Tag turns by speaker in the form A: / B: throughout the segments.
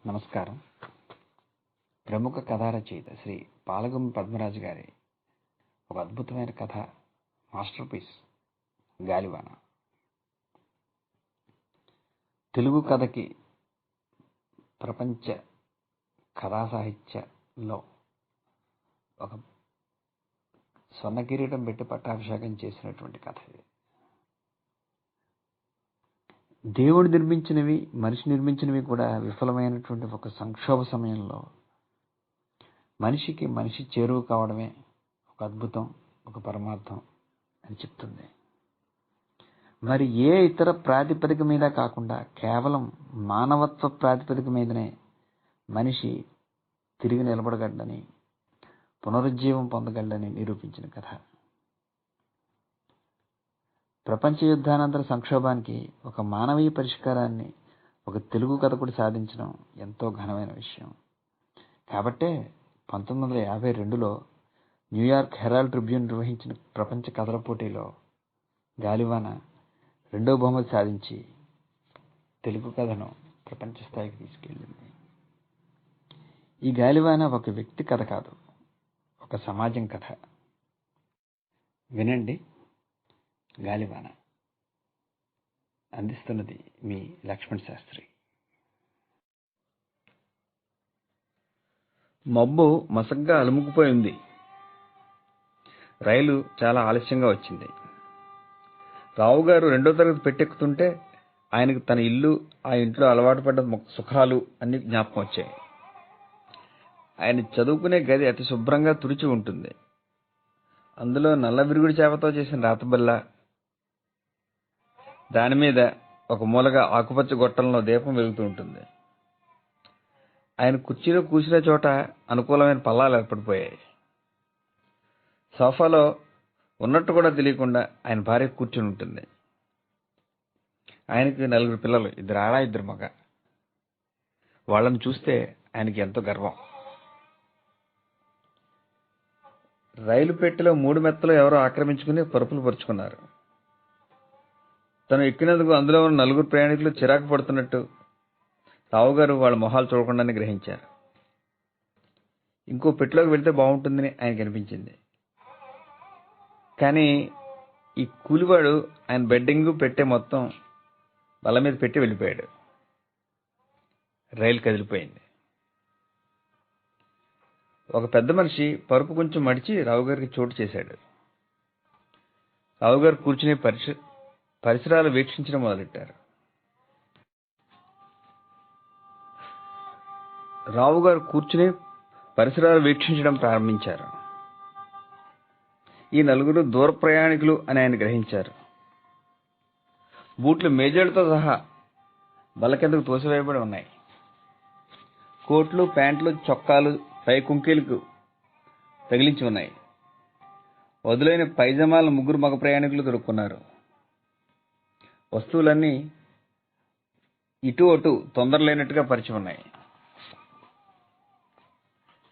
A: నమస్కారం. ప్రముఖ కథా రచయిత శ్రీ పాలగుమ్మి పద్మరాజు గారి ఒక అద్భుతమైన కథ, మాస్టర్ పీస్ గాలివాన. తెలుగు కథకి ప్రపంచ కథా సాహిత్యంలో ఒక స్వర్ణ కిరీటం పెట్టి పట్టాభిషేకం చేసినటువంటి కథ ఇది. దేవుడు నిర్మించినవి, మనిషి నిర్మించినవి కూడా విఫలమైనటువంటి ఒక సంక్షోభ సమయంలో మనిషి చేరువు కావడమే ఒక అద్భుతం, ఒక పరమార్థం అని చెప్తుంది. మరి ఏ ఇతర ప్రాతిపదిక మీద కాకుండా కేవలం మానవత్వ ప్రాతిపదిక మీదనే మనిషి తిరిగి నిలబడగలడని, పునరుజ్జీవం పొందగలడని నిరూపించిన కథ. ప్రపంచ యుద్ధానంతర సంక్షోభానికి ఒక మానవీయ పరిష్కారాన్ని ఒక తెలుగు కథకుడు సాధించడం ఎంతో ఘనమైన విషయం. కాబట్టే 1952లో న్యూయార్క్ హెరాల్డ్ ట్రిబ్యూన్ నిర్వహించిన ప్రపంచ కథల పోటీలో గాలివాన 2వ బహుమతి సాధించి తెలుగు కథను ప్రపంచ స్థాయికి తీసుకెళ్ళింది. ఈ గాలివాన ఒక వ్యక్తి కథ కాదు, ఒక సమాజం కథ. వినండి. గాలివాన అందిస్తున్నది మీ లక్ష్మణ్ శాస్త్రి. మబ్బు మసగ్గా అలుముకుపోయింది. రైలు చాలా ఆలస్యంగా వచ్చింది. రావు గారు 2వ తరగతి పెట్టెక్కుతుంటే ఆయనకు తన ఇల్లు, ఆ ఇంట్లో అలవాటు పడ్డ సుఖాలు అన్ని జ్ఞాపకం వచ్చాయి. ఆయన చదువుకునే గది అతి శుభ్రంగా తుడిచి ఉంటుంది. అందులో నల్ల విరుగుడు చేపతో చేసిన రాతబల్ల, దాని మీద ఒక మూలగా ఆకుపచ్చ గొట్టంలో దీపం వెలుగుతూ ఉంటుంది. ఆయన కుర్చీలో కూర్చునే చోట అనుకూలమైన పల్లాలు ఏర్పడిపోయాయి. సోఫాలో ఉన్నట్టు కూడా తెలియకుండా ఆయన భార్య కూర్చుని ఉంటుంది. ఆయనకి 4 పిల్లలు, 2 ఆడ 2 మగ. వాళ్ళని చూస్తే ఆయనకి ఎంతో గర్వం. రైలు పెట్టెలో 3 మెత్తలు ఎవరో ఆక్రమించుకుని పరుపులు పరుచుకున్నారు. తను ఎక్కినందుకు అందులో ఉన్న 4 ప్రయాణికులు చిరాకు పడుతున్నట్టు రావు గారు వాళ్ళ మొహాలు చూడకుండానే గ్రహించారు. ఇంకో పెట్టెలోకి వెళ్తే బాగుంటుందని ఆయనకు అనిపించింది. కానీ ఈ కూలివాడు ఆయన బెడ్డింగ్ పెట్టే మొత్తం బల్ల మీద పెట్టి వెళ్ళిపోయాడు. రైలు కదిలిపోయింది. ఒక పెద్ద మనిషి పరుపు కొంచెం మడిచి రావు గారికి చోటు చేశాడు. రావు గారు కూర్చుని పరిసరాలు వీక్షించడం మొదలెట్టారు. రావు గారు కూర్చుని పరిసరాలు వీక్షించడం ప్రారంభించారు. ఈ 4 దూర ప్రయాణికులు అని ఆయన గ్రహించారు. బూట్లు మేజేళ్లతో సహా బల్ల కిందకు తోసివేయబడి ఉన్నాయి. కోట్లు, ప్యాంట్లు, చొక్కాలు పై కుంకీలకు తగిలించి ఉన్నాయి. వదులైన పైజమాలను 3 మగ ప్రయాణికులు దొరుకున్నారు. వస్తువులన్నీ ఇటు అటు తొందరలేనట్టుగా పరిచి ఉన్నాయి.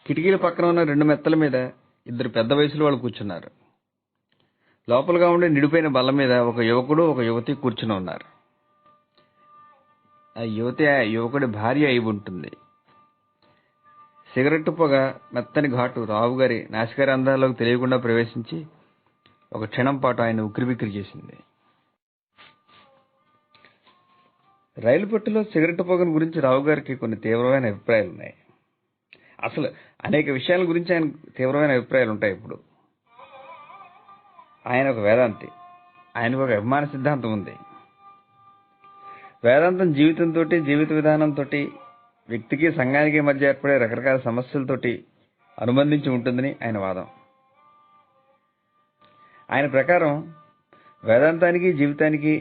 A: కిటికీల పక్కన ఉన్న 2 మెత్తల మీద 2 పెద్ద వయసులో వాళ్ళు కూర్చున్నారు. లోపలగా ఉండే నిడిపోయిన బల్ల మీద ఒక యువకుడు, ఒక యువతి కూర్చుని ఉన్నారు. ఆ యువతి ఆ యువకుడి భార్య అయి ఉంటుంది. సిగరెట్టు పొగ మెత్తని ఘాటు రావు గారి నాసికారంధ్రాల్లోకి తెలియకుండా ప్రవేశించి ఒక క్షణం పాటు ఆయన ఉక్కిరిబిక్కిరి చేసింది. రైలు పెట్టెలో సిగరెట్టు పొగను గురించి రావు గారికి కొన్ని తీవ్రమైన అభిప్రాయాలు ఉన్నాయి. అసలు అనేక విషయాల గురించి ఆయన తీవ్రమైన అభిప్రాయాలు ఉంటాయి. ఇప్పుడు ఆయన ఒక వేదాంతి. ఆయనకు ఒక అభిమాన సిద్ధాంతం ఉంది. వేదాంతం జీవితంతో, జీవిత విధానంతో, వ్యక్తికి సంఘానికి మధ్య ఏర్పడే రకరకాల సమస్యలతోటి అనుబంధించి ఉంటుందని ఆయన వాదం. ఆయన ప్రకారం వేదాంతానికి, జీవితానికి,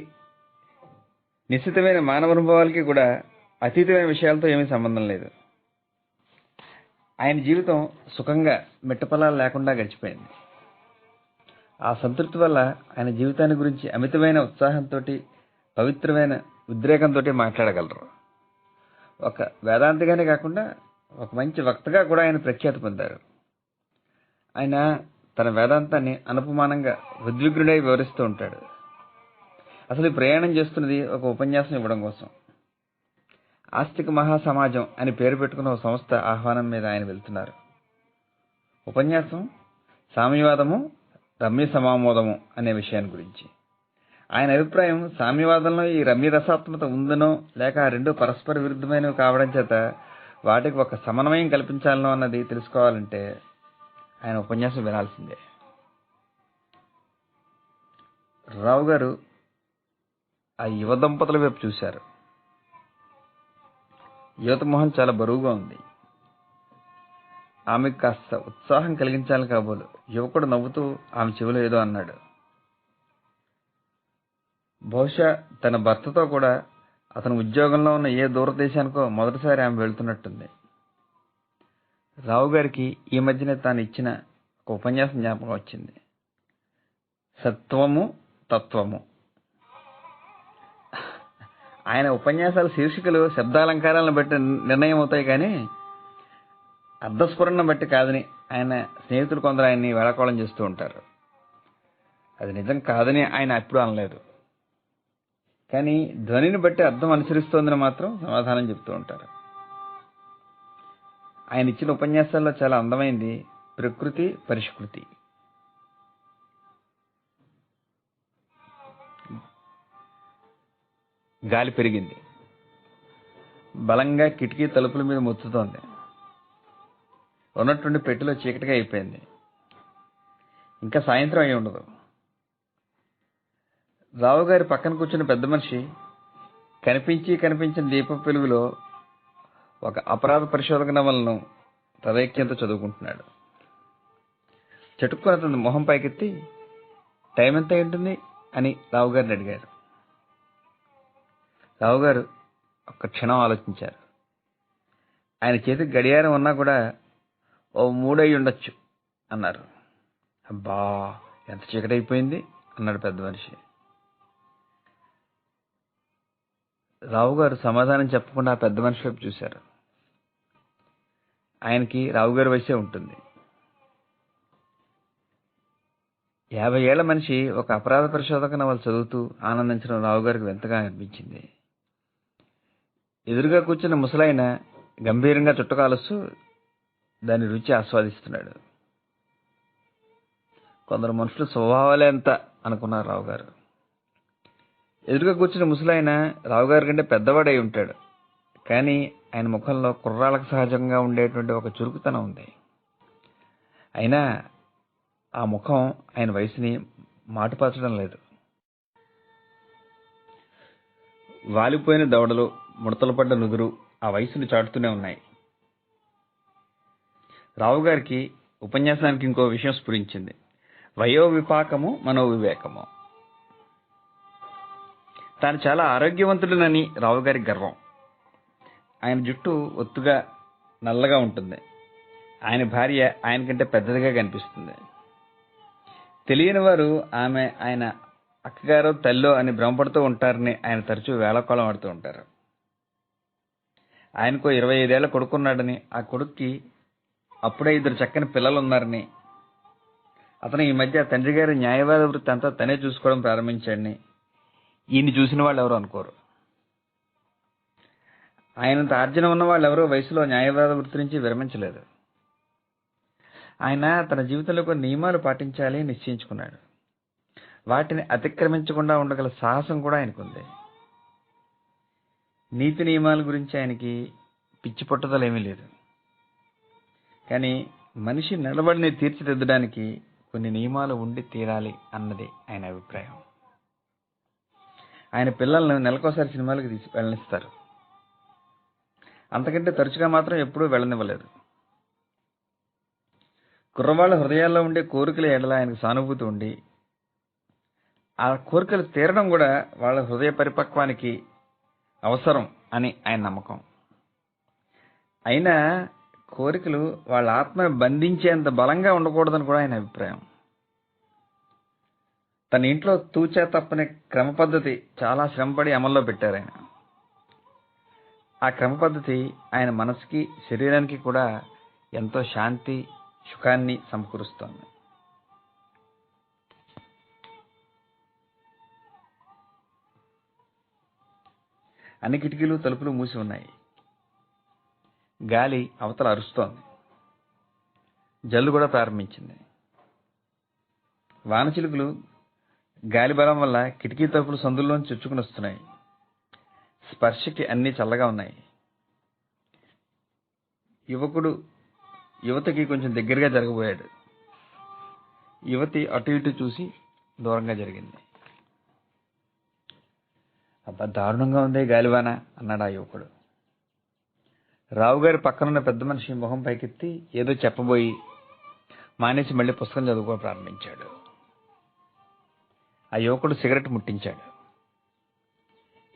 A: నిశ్చితమైన మానవ అనుభవాలకి కూడా అతీతమైన విషయాలతో ఏమీ సంబంధం లేదు. ఆయన జీవితం సుఖంగా మిట్టపలాలు లేకుండా గడిచిపోయింది. ఆ సంతృప్తి వల్ల ఆయన జీవితాన్ని గురించి అమితమైన ఉత్సాహంతో, పవిత్రమైన ఉద్రేకంతో మాట్లాడగలరు. ఒక వేదాంతిగానే కాకుండా ఒక మంచి వక్తగా కూడా ఆయన ప్రఖ్యాతి పొందారు. ఆయన తన వేదాంతాన్ని అనుపమానంగా ఉద్విగ్నుడై వివరిస్తూ ఉంటాడు. అసలు ఈ ప్రయాణం చేస్తున్నది ఒక ఉపన్యాసం ఇవ్వడం కోసం. ఆస్తిక మహాసమాజం అని పేరు పెట్టుకున్న ఒక సంస్థ ఆహ్వానం మీద ఆయన వెళ్తున్నారు. ఉపన్యాసం సామ్యవాదము రమ్య సమామోదము అనే విషయాన్ని గురించి. ఆయన అభిప్రాయం, సామ్యవాదంలో ఈ రమ్య రసాత్మకత ఉందనో లేక ఆ రెండు పరస్పర విరుద్ధమైనవి కావడం చేత వాటికి ఒక సమన్వయం కల్పించాలనో అన్నది తెలుసుకోవాలంటే ఆయన ఉపన్యాసం వినాల్సిందే. రావు గారు ఆ యువ దంపతుల వైపు చూశారు. యువత మొహం చాలా బరువుగా ఉంది. ఆమెకు కాస్త ఉత్సాహం కలిగించాలని కాబోలు యువకుడు నవ్వుతూ ఆమె చెవిలో ఏదో అన్నాడు. బహుశా తన భర్తతో కూడా అతను ఉద్యోగంలో ఉన్న ఏ దూరదేశానికో మొదటిసారి ఆమె వెళ్తున్నట్టుంది. రావు గారికి ఈ మధ్యనే తాను ఇచ్చిన ఒక ఉపన్యాసం జ్ఞాపకం వచ్చింది. సత్వము తత్వము. ఆయన ఉపన్యాసాల శీర్షికలు శబ్దాలంకారాలను బట్టి నిర్ణయం అవుతాయి, కానీ అర్థస్ఫురణను బట్టి కాదని ఆయన స్నేహితులు కొందరు ఆయన్ని వేళాకోళం చేస్తూ ఉంటారు. అది నిజం కాదని ఆయన ఎప్పుడూ అనలేదు, కానీ ధ్వనిని బట్టి అర్థం అనుసరిస్తోందని మాత్రం సమాధానం చెప్తూ ఉంటారు. ఆయన ఇచ్చిన ఉపన్యాసాల్లో చాలా అందమైంది ప్రకృతి పరిష్కృతి. గాలి పెరిగింది. బలంగా కిటికీ తలుపుల మీద మొత్తుతోంది. ఉన్నట్టుండి పెట్టెలో చీకటిగా అయిపోయింది. ఇంకా సాయంత్రం అయి ఉండదు. రావు గారి పక్కన కూర్చున్న పెద్ద మనిషి కనిపించిన దీప వెలుగులో ఒక అపరాధ పరిశోధక నవలను తదైక్యంతో చదువుకుంటున్నాడు. చటుక్కున అతని మొహం పైకెత్తి టైం ఎంత ఉంటుంది అని రావు గారిని అడిగారు. రావు గారు ఒక్క క్షణం ఆలోచించారు. ఆయన చేతికి గడియారం ఉన్నా కూడా ఓ 3 అయి ఉండొచ్చు అన్నారు. అబ్బా, ఎంత చీకటైపోయింది అన్నాడు పెద్ద మనిషి. రావు గారు సమాధానం చెప్పకుండా ఆ పెద్ద మనిషి వైపు చూశారు. ఆయనకి రావు గారి వయసే ఉంటుంది. 50 ఏళ్ల మనిషి ఒక అపరాధ పరిశోధక నవలు చదువుతూ ఆనందించడం రావు గారికి వింతగా అనిపించింది. ఎదురుగా కూర్చున్న ముసలాయన గంభీరంగా చుట్టకాలుస్తూ దాని రుచి ఆస్వాదిస్తున్నాడు. కొందరు మనుషుల స్వభావాలే ఎంత అనుకున్నారు రావు గారు. ఎదురుగా కూర్చున్న ముసలాయన రావు గారి కంటే పెద్దవాడై ఉంటాడు, కానీ ఆయన ముఖంలో కుర్రాళ్ళకు సహజంగా ఉండేటువంటి ఒక చురుకుతనం ఉంది. అయినా ఆ ముఖం ఆయన వయసుని మాటుపరచడం లేదు. వాలిపోయిన దవడలు, ముడతలు పడ్డ నుదురు ఆ వయసును చాటుతూనే ఉన్నాయి. రావు గారికి ఉపన్యాసానికి ఇంకో విషయం స్ఫురించింది. వయో విపాకము మనోవివేకము. తాను చాలా ఆరోగ్యవంతుడినని రావు గారికి గర్వం. ఆయన జుట్టు ఒత్తుగా నల్లగా ఉంటుంది. ఆయన భార్య ఆయన కంటే పెద్దదిగా కనిపిస్తుంది. తెలియని వారు ఆమె ఆయన అక్కగారో తల్లో అని భ్రమపడుతూ ఉంటారని ఆయన తరచూ వేళకోళం ఆడుతూ ఉంటారు. ఆయనకు 25 ఏళ్ల కొడుకున్నాడని, ఆ కొడుక్కి అప్పుడే 2 చక్కని పిల్లలు ఉన్నారని, అతను ఈ మధ్య తండ్రి గారి న్యాయవాద వృత్తి అంతా తనే చూసుకోవడం ప్రారంభించాడని ఈయన్ని చూసిన వాళ్ళు ఎవరు అనుకోరు. ఆయనంత ఆర్జన ఉన్న వాళ్ళు ఎవరో వయసులో న్యాయవాద వృత్తి నుంచి విరమించలేదు. ఆయన తన జీవితంలో కొన్ని నియమాలు పాటించాలి నిశ్చయించుకున్నాడు. వాటిని అతిక్రమించకుండా ఉండగల సాహసం కూడా ఆయనకుంది. నీతి నియమాల గురించి ఆయనకి పిచ్చి పట్టుదలేమీ లేదు, కానీ మనిషి నిలబడిని తీర్చిదిద్దడానికి కొన్ని నియమాలు ఉండి తీరాలి అన్నది ఆయన అభిప్రాయం. ఆయన పిల్లలను నెలకోసారి సినిమాలకు వెళ్ళనిస్తారు. అంతకంటే తరచుగా మాత్రం ఎప్పుడూ వెళ్ళనివ్వలేదు. కుర్రవాళ్ల హృదయాల్లో ఉండే కోరికల ఎడల ఆయనకు సానుభూతి ఉండి, ఆ కోరికలు తీరడం కూడా వాళ్ళ హృదయ పరిపక్వానికి అవసరం అని ఆయన నమ్మకం. అయినా కోరికలు వాళ్ళ ఆత్మను బంధించేంత బలంగా ఉండకూడదని కూడా ఆయన అభిప్రాయం. తన ఇంట్లో తూచా తప్పని క్రమ పద్ధతి చాలా శ్రమపడి అమల్లో పెట్టారు ఆయన. ఆ క్రమ పద్ధతి ఆయన మనసుకి శరీరానికి కూడా ఎంతో శాంతి సుఖాన్ని సమకూరుస్తోంది. అన్ని కిటికీలు తలుపులు మూసి ఉన్నాయి. గాలి అవతల అరుస్తోంది. జల్లు కూడా ప్రారంభించింది. వానచిలుకలు గాలి బలం వల్ల కిటికీ తలుపులు సందుల్లోంచి చొచ్చుకుని వస్తున్నాయి. స్పర్శకి అన్నీ చల్లగా ఉన్నాయి. యువకుడు యువతకి కొంచెం దగ్గరగా జరగబోయాడు. యువతి అటు ఇటు చూసి దూరంగా జరిగింది. అబ్బా, దారుణంగా ఉంది గాలివాన అన్నాడు ఆ యువకుడు. రావుగారి పక్కనున్న పెద్ద మనిషి మొహం పైకెత్తి ఏదో చెప్పబోయి మానేసి మళ్ళీ పుస్తకం చదువుకోవడం ప్రారంభించాడు. ఆ యువకుడు సిగరెట్ ముట్టించాడు.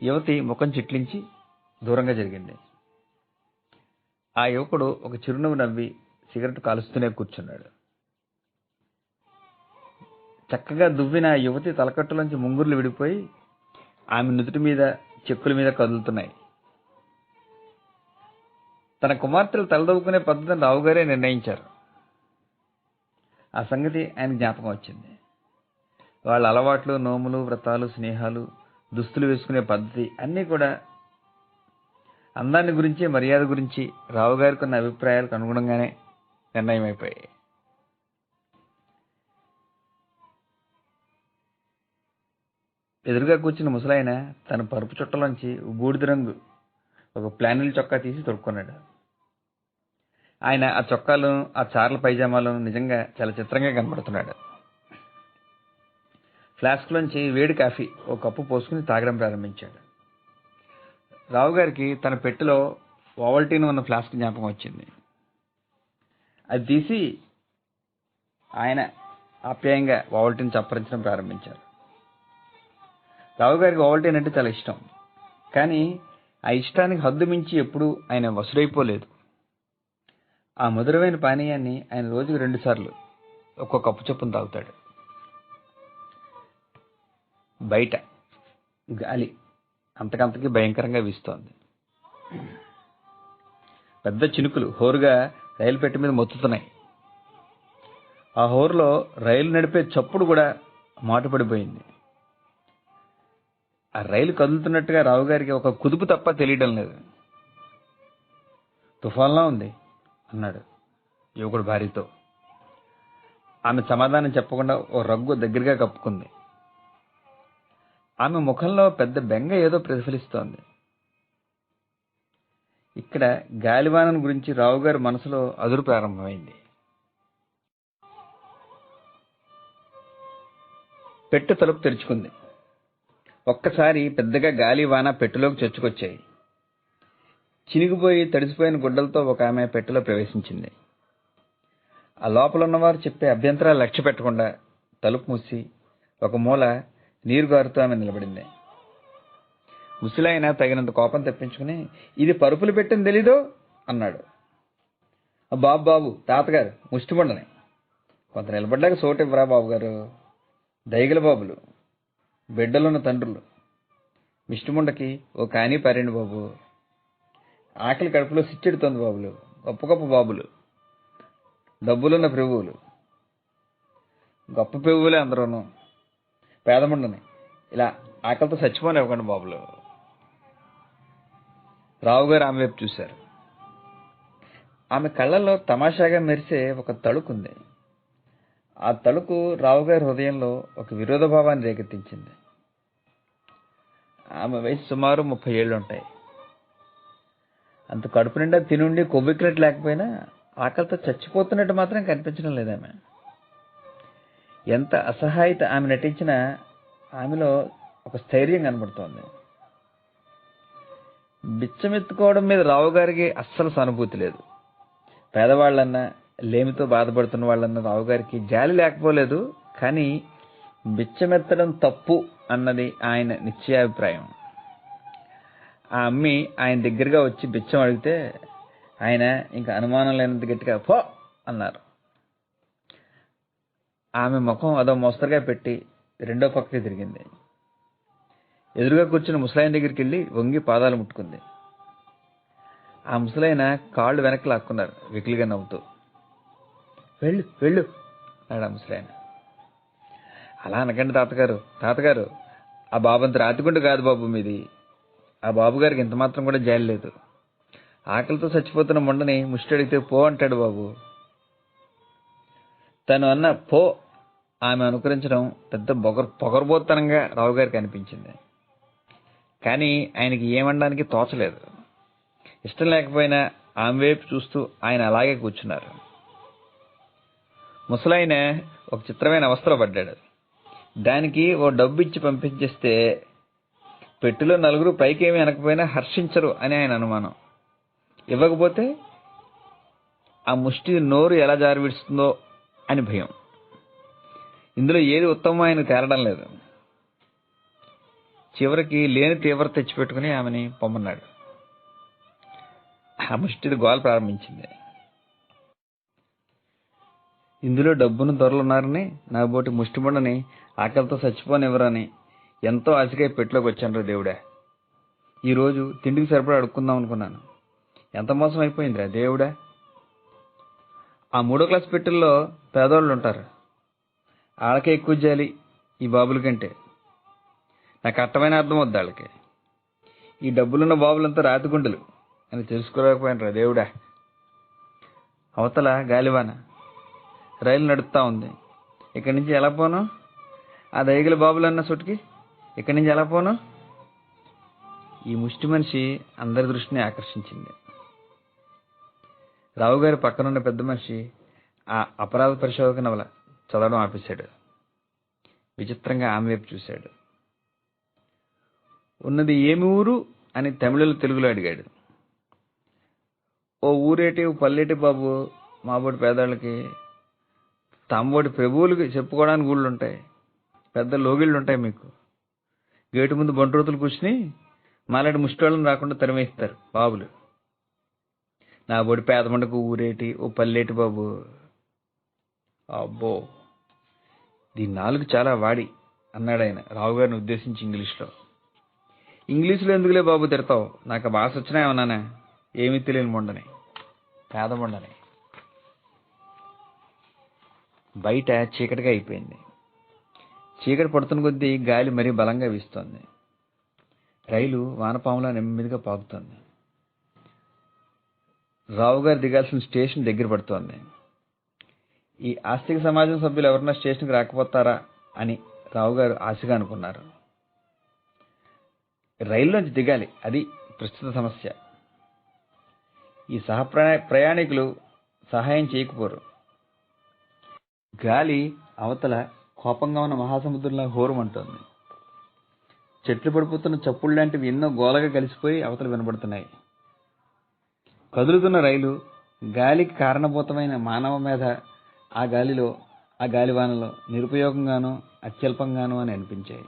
A: యువతి ముఖం చిట్లించి దూరంగా జరిగింది. ఆ యువకుడు ఒక చిరునవ్వు నవ్వి సిగరెట్ కాలుస్తూనే కూర్చున్నాడు. చక్కగా దువ్విన ఆ యువతి తలకట్టులోంచి ముంగుర్లు విడిపోయి ఆమె నుదుటి మీద చెక్కుల మీద కదులుతున్నాయి. తన కుమార్తెలు తలదవ్వుకునే పద్ధతిని రావుగారే నిర్ణయించారు. ఆ సంగతి ఆయన జ్ఞాపకం వచ్చింది. వాళ్ళ అలవాట్లు, నోములు, వ్రతాలు, స్నేహాలు, దుస్తులు వేసుకునే పద్ధతి అన్నీ కూడా అందాన్ని గురించి, మర్యాద గురించి రావుగారికి ఉన్న అభిప్రాయాలకు అనుగుణంగానే నిర్ణయం అయిపోయాయి. ఎదురుగా కూర్చున్న ముసలాయన తన పరుపు చుట్టలోంచి బూడిద రంగు ఒక ప్లానిల్ చొక్కా తీసి తొడుక్కున్నాడు. ఆయన ఆ చొక్కాలను, ఆ చార్ల పైజామాలను నిజంగా చాలా చిత్రంగా కనబడుతున్నాడు. ఫ్లాస్క్లోంచి వేడి కాఫీ ఒక కప్పు పోసుకుని తాగడం ప్రారంభించాడు. రావుగారికి తన పెట్టెలో ఓవల్టీన్ ఉన్న ఫ్లాస్క్ జ్ఞాపకం వచ్చింది. అది తీసి ఆయన ఆప్యాయంగా ఓవల్టీన్ చప్పరించడం ప్రారంభించారు. రావుగారికి ఓవల్టీన్ అంటే చాలా ఇష్టం. కానీ ఆ ఇష్టానికి హద్దు మించి ఎప్పుడూ ఆయన వసుడైపోలేదు. ఆ మధురమైన పానీయాన్ని ఆయన రోజుకు 2 సార్లు ఒక్కో కప్పు చొప్పున తాగుతాడు. బయట గాలి అంతకంతకీ భయంకరంగా వీస్తోంది. పెద్ద చినుకులు హోరుగా రైలు పెట్టె మీద మొత్తుతున్నాయి. ఆ హోరులో రైలు నడిపే చప్పుడు కూడా మాటుపడిపోయింది. ఆ రైలు కదులుతున్నట్టుగా రావుగారికి ఒక కుదుపు తప్ప తెలియడం లేదు. తుఫాన్లా ఉంది అన్నాడు యువకుడు భార్యతో. ఆమె సమాధానం చెప్పకుండా ఓ రగ్గు దగ్గరగా కప్పుకుంది. ఆమె ముఖంలో పెద్ద బెంగ ఏదో ప్రతిఫలిస్తోంది. ఇక్కడ గాలివానం గురించి రావుగారి మనసులో అదురు ప్రారంభమైంది. పెట్టె తలుపు తెరుచుకుంది. ఒక్కసారి పెద్దగా గాలి వాన పెట్టెలోకి చొచ్చుకొచ్చాయి. చినిగిపోయి తడిసిపోయిన గుడ్డలతో ఒక ఆమె పెట్టెలో ప్రవేశించింది. ఆ లోపల ఉన్నవారు చెప్పే అభ్యంతరాలు లక్ష్య పెట్టకుండా తలుపు మూసి ఒక మూల నీరు గారుతూ ఆమె నిలబడింది. ముసలాయన తగినంత కోపం తెప్పించుకుని, ఇది పరుపులు పెట్టింది తెలీదో అన్నాడు. బాబు తాతగారు ముష్టిబండని కొంత నిలబడ్డాక సోటు ఇవ్వరా బాబుగారు. దైగల బాబులు, బిడ్డలున్న తండ్రులు, మిష్టిముండకి ఓ కానీ పారండి బాబు. ఆకలి కడుపులో సిచ్చెడుతోంది బాబులు, గొప్ప గొప్ప బాబులు, డబ్బులున్న ప్రభువులు, గొప్ప ప్రభువులే అందరూను. పేదముండని ఇలా ఆకలితో చచ్చిపోని ఇవ్వకండి బాబులు. రావుగారు ఆమె వైపు చూశారు. ఆమె కళ్ళల్లో తమాషాగా మెరిసే ఒక తళుకుంది. ఆ తళుకు రావుగారి హృదయంలో ఒక విరోధభావాన్ని రేకెత్తించింది. ఆమె వయసు సుమారు 30 ఏళ్ళు ఉంటాయి. అంత కడుపు నిండా తినుండి కొవ్వెక్కినట్టు లేకపోయినా ఆకలితో చచ్చిపోతున్నట్టు మాత్రం కనిపించడం లేదామె. ఎంత అసహాయత ఆమె నటించినా ఆమెలో ఒక స్థైర్యం కనబడుతోంది. బిచ్చమెత్తుకోవడం మీద రావుగారికి అస్సలు సానుభూతి లేదు. పేదవాళ్ళన్నా, లేమితో బాధపడుతున్న వాళ్ళన్న రావుగారికి జాలి లేకపోలేదు. కానీ బిచ్చమెత్తడం తప్పు అన్నది ఆయన నిశ్చయాభిప్రాయం. ఆ అమ్మి ఆయన దగ్గరగా వచ్చి బిచ్చం అడిగితే ఆయన ఇంకా అనుమానం లేనంత గట్టిగా పో అన్నారు. ఆమె ముఖం అదో మోస్తరుగా పెట్టి రెండో పక్కకి తిరిగింది. ఎదురుగా కూర్చున్న ముసలాయన దగ్గరికి వెళ్ళి వంగి పాదాలు ముట్టుకుంది. ఆ ముసలాయన కాళ్ళు వెనక్కి లాక్కున్నారు వెకిలిగా నవ్వుతూ. వెళ్ళు వెళ్ళు అన్నాడు ఆ ముసలాయన. అలా అనకండి తాతగారు. తాతగారు, ఆ బాబంత రాతిగుండు కాదు బాబు మీది. ఆ బాబు గారికి ఇంత మాత్రం కూడా జాలి లేదు. ఆకలితో చచ్చిపోతున్న ముండని ముష్టి అడిగితే పో అంటాడు బాబు. తను అన్న పో ఆమె అనుకరించడం పెద్ద పొగరబోత్తనంగా రావు గారికి అనిపించింది. కానీ ఆయనకి ఏమనడానికి తోచలేదు. ఇష్టం లేకపోయినా ఆమె వైపు చూస్తూ ఆయన అలాగే కూర్చున్నారు. ముసలాయన ఒక చిత్రమైన అవస్థలో పడ్డాడు. దానికి ఓ డబ్బు ఇచ్చి పంపించేస్తే పెట్టెలో నలుగురు పైకేమీ అనకపోయినా హర్షించరు అని ఆయన అనుమానం. ఇవ్వకపోతే ఆ ముష్టి నోరు ఎలా జారి విడుస్తుందో అని భయం. ఇందులో ఏది ఉత్తమం ఆయన తేలడం లేదు. చివరికి లేని తీవ్రత తెచ్చిపెట్టుకుని ఆమెని పొమ్మన్నాడు. ఆ ముష్టిది గోల ప్రారంభించింది. ఇందులో డబ్బును దొరలున్నారని, నా బోటి ముష్టిముండని ఆకలితో చచ్చిపోనివ్వరని ఎంతో ఆశగా పెట్టలోకి వచ్చాను రా దేవుడా. ఈరోజు తిండికి సరిపడా అడుక్కుందాం అనుకున్నాను. ఎంత మోసం అయిపోయిందిరా దేవుడా. ఆ 3వ క్లాస్ పెట్టెల్లో పేదవాళ్ళు ఉంటారు. వాళ్ళకే ఎక్కువ జాలి ఈ బాబుల కంటే. నాకు అర్థమైన అర్థం వద్దు వాళ్ళకి. ఈ డబ్బులున్న బాబులంతా రాతిగుండెలు అని తెలుసుకోలేకపోయినరా దేవుడా. అవతల గాలివాన, రైలు నడుపుతా ఉంది. ఇక్కడి నుంచి ఎలా పోను? ఆ దయగల బాబులన్న చోటుకి ఇక్కడి నుంచి ఎలా పోను? ఈ ముష్టి మనిషి అందరి దృష్టిని ఆకర్షించింది. రావు గారి పక్కనున్న పెద్ద మనిషి ఆ అపరాధ పరిశోధక నవల చదవడం ఆపేశాడు. విచిత్రంగా ఆమె వైపు చూశాడు. ఉన్నది ఏమి ఊరు అని తమిళలో తెలుగులో అడిగాడు. ఓ ఊరేటి, ఓ పల్లెటి బాబు. మాబోటి పేదవాళ్ళకి, తమ్మోటి ప్రభువులకి చెప్పుకోవడానికి ఊళ్ళు ఉంటాయి, పెద్ద లోగిళ్ళు ఉంటాయి. మీకు గేటు ముందు బంట్రోతులు కూర్చుని మాలాంటి ముష్టోళ్ళని రాకుండా తరిమేస్తారు బాబులు. నా బోడి పేదమండకు ఊరేటి, ఓ పల్లెటి బాబు. అబ్బో, దీని నాలుగు చాలా వాడి అన్నాడు ఆయన రావు గారిని ఉద్దేశించి ఇంగ్లీష్లో. ఇంగ్లీష్లో ఎందుకులే బాబు తిడతావు? నాకు భాష వచ్చినా ఏమన్నానా? ఏమీ తెలియని మొండని, పేదమండని. బయట చీకటిగా అయిపోయింది. చీకటి పడుతున్న కొద్దీ గాలి మరీ బలంగా వీస్తోంది. రైలు వానపాములా నెమ్మదిగా పాకుతోంది. రావు గారు దిగాల్సిన స్టేషన్ దగ్గర పడుతోంది. ఈ ఆస్తిక సమాజం సభ్యులు ఎవరన్నా స్టేషన్కి రాకపోతారా అని రావు గారు ఆశగా అనుకున్నారు. రైల్లోంచి దిగాలి, అది ప్రస్తుత సమస్య. ఈ ప్రయాణికులు సహాయం చేయకపోరు. గాలి అవతల కోపంగా ఉన్న మహాసముద్రంలో హోరుమంటోంది. చెట్లు పడిపోతున్న చప్పుళ్ళు లాంటివి ఎన్నో గోలగా కలిసిపోయి అవతల వినబడుతున్నాయి. కదులుతున్న రైలు గాలికి కారణభూతమైన మానవ మీద ఆ గాలిలో, ఆ గాలివానలో నిరుపయోగంగానూ అత్యల్పంగానూ అని అనిపించాయి.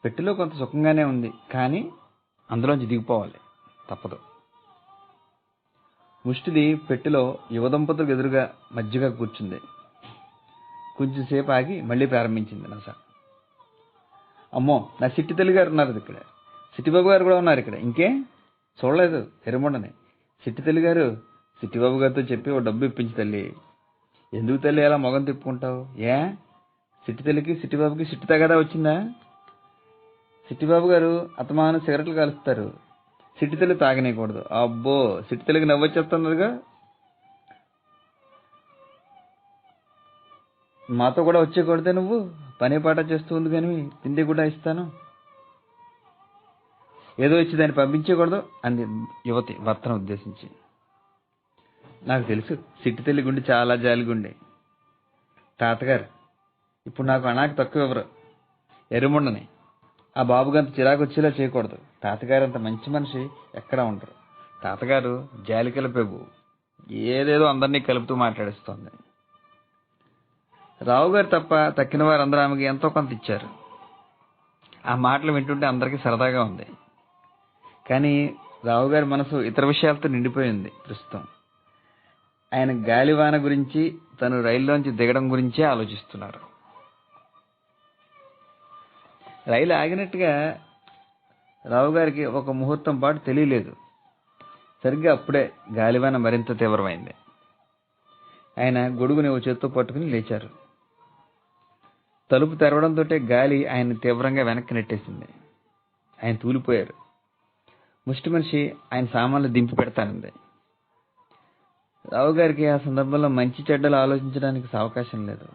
A: పెట్టెలో కొంత సుఖంగానే ఉంది, కానీ అందులోంచి దిగిపోవాలి, తప్పదు. ముష్టిది పెట్టెలో యువదంపతులకు ఎదురుగా మధ్యగా కూర్చుంది. కొంచెంసేపు ఆగి మళ్ళీ ప్రారంభించింది నస. అమ్మో, నా సిట్టి తల్లి గారు ఉన్నారు ఇక్కడ, సిట్టిబాబు గారు కూడా ఉన్నారు ఇక్కడ. ఇంకే చూడలేదు ఎరుమండని. సిట్టి తల్లి గారు, సిట్టిబాబు గారితో చెప్పి ఓ డబ్బు ఇప్పించి తల్లి. ఎందుకు తల్లి అలా మొగం తిప్పుకుంటావు? ఏ సిట్టి తల్లికి సిట్టిబాబుకి సిట్టి తగదా వచ్చిందా? సిట్టిబాబు గారు అతమాను సిగరెట్లు కాలుస్తారు, సిట్టి తల్లి తాగనేయకూడదు. అబ్బో, సిట్టి తల్లికి నవ్వొచ్చేస్తున్నదిగా. మాతో కూడా వచ్చేకూడదే నువ్వు? పని పాట చేస్తూ ఉంది కానీ తిండి కూడా ఇస్తాను, ఏదో ఇచ్చి దాన్ని పంపించకూడదు అంది యువతి భర్తను ఉద్దేశించి. నాకు తెలుసు, సిట్టి తల్లి గుండె చాలా జాలిగుండె. తాతగారు ఇప్పుడు నాకు అనాకి తక్కువ ఎవరు, ఎరుముండని. ఆ బాబుగంత చిరాకు వచ్చేలా చేయకూడదు. తాతగారు అంత మంచి మనిషి ఎక్కడా ఉండరు. తాతగారు జాలి కలిపేవు, ఏదేదో అందరినీ కలుపుతూ మాట్లాడిస్తోంది. రావు గారు తప్ప తక్కిన వారందరూ ఆమెకి ఎంతో కొంత ఇచ్చారు. ఆ మాటలు వింటుంటే అందరికీ సరదాగా ఉంది. కానీ రావు గారి మనసు ఇతర విషయాలతో నిండిపోయింది ప్రస్తుతం. ఆయన గాలివాన గురించి, తను రైల్లోంచి దిగడం గురించే ఆలోచిస్తున్నారు. రైలు ఆగినట్టుగా రావు గారికి ఒక ముహూర్తం పాటు తెలియలేదు. సరిగ్గా అప్పుడే గాలివాన మరింత తీవ్రమైంది. ఆయన గొడుగుని ఓ చేత్తో పట్టుకుని లేచారు. తలుపు తెరవడంతో గాలి ఆయన్ని తీవ్రంగా వెనక్కి నెట్టేసింది. ఆయన తూలిపోయారు. ముష్టి మనిషి ఆయన సామాన్లు దింపి పెడతానంది. రావు గారికి ఆ సందర్భంలో మంచి చెడ్డలు ఆలోచించడానికి అవకాశం లేదు.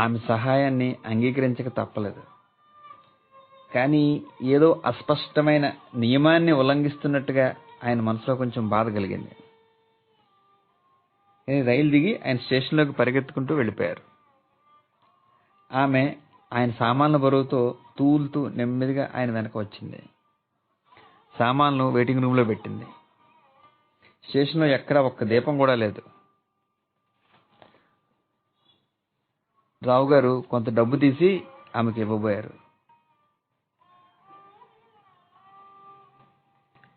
A: ఆమె సహాయాన్ని అంగీకరించక తప్పలేదు. కానీ ఏదో అస్పష్టమైన నియమాన్ని ఉల్లంఘిస్తున్నట్టుగా ఆయన మనసులో కొంచెం బాధ కలిగింది. రైలు దిగి ఆయన స్టేషన్లోకి పరిగెత్తుకుంటూ వెళ్ళిపోయారు. ఆమె ఆయన సామాన్ల బరువుతో తూలుతూ నెమ్మదిగా ఆయన వెనక వచ్చింది. సామాన్లు వెయిటింగ్ రూమ్లో పెట్టింది. స్టేషన్లో ఎక్కడా ఒక్క దీపం కూడా లేదు. రావు గారు కొంత డబ్బు తీసి ఆమెకి ఇవ్వబోయారు.